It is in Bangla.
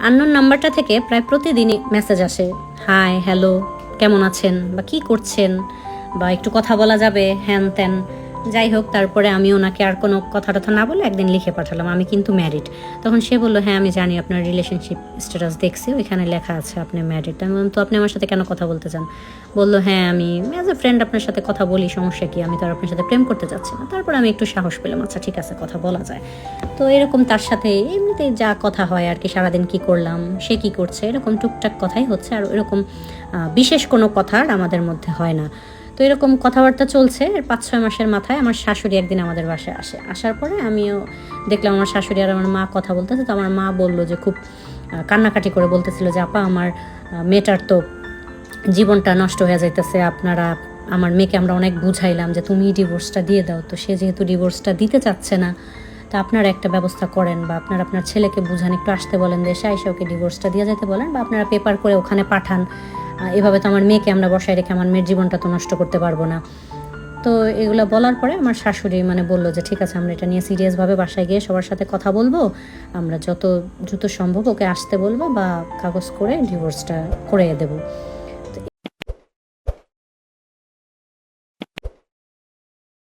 আননোন নাম্বারটা থেকে প্রায় প্রতিদিনই মেসেজ আসে, হাই, হ্যালো, কেমন আছেন, বা কী করছেন, বা একটু কথা বলা যাবে, হ্যান ত্যান। যাই হোক, তারপরে আমি ওনাকে আর কোনো কথা টথা না বলে একদিন লিখে পাঠালাম আমি কিন্তু ম্যারিড। তখন সে বললো, হ্যাঁ আমি জানি, আপনার রিলেশনশিপ স্ট্যাটাস দেখছি, ওইখানে লেখা আছে আপনি ম্যারিড। আমি বললাম, তো আপনি আমার সাথে কেন কথা বলতে চান? বললো, হ্যাঁ আমি অ্যাজ এ ফ্রেন্ড আপনার সাথে কথা বলি, সমস্যা কি, আমি তো আর আপনার সাথে প্রেম করতে চাচ্ছি না। তারপর আমি একটু সাহস পেলাম, আচ্ছা ঠিক আছে, কথা বলা যায়। তো এরকম তার সাথে এমনিতেই যা কথা হয় আর কি, সারাদিন কি করলাম, সে কি করছে, এরকম টুকটাক কথাই হচ্ছে, আর এরকম বিশেষ কোনো কথা আর আমাদের মধ্যে হয় না। তো এরকম কথাবার্তা চলছে। এর 5-6 মাসের মাথায় আমার শাশুড়ি একদিন আমাদের বাসায় আসার পরে আমিও দেখলাম আমার শাশুড়ি আর আমার মা কথা বলতেছে। তো আমার মা বলল যে, খুব কান্নাকাটি করে বলতেছিল যে, আপা আমার মেয়েটার তো জীবনটা নষ্ট হয়ে যাইতেছে, আপনারা আমার মেয়েকে আমরা অনেক বুঝাইলাম যে তুমি ডিভোর্সটা দিয়ে দাও, তো সে যেহেতু ডিভোর্সটা দিতে চাচ্ছে না, তা আপনারা একটা ব্যবস্থা করেন, বা আপনারা আপনার ছেলেকে বুঝান, একটু আসতে বলেন, দেশে আইসা ওকে ডিভোর্সটা দিয়ে যেতে বলেন, বা আপনারা পেপার করে ওখানে পাঠান। এভাবে তো আমার মেয়েকে আমরা বসায় রেখে আমার মেয়ের জীবনটা তো নষ্ট করতে পারবো না। তো এগুলো বলার পরে আমার শাশুড়ি বললো যে, ঠিক আছে, আমরা এটা নিয়ে সিরিয়াসভাবে বাসায় গিয়ে সবার সাথে কথা বলবো, আমরা যত দ্রুত সম্ভব ওকে আসতে বলবো, বা কাগজ করে ডিভোর্সটা করে দেবো।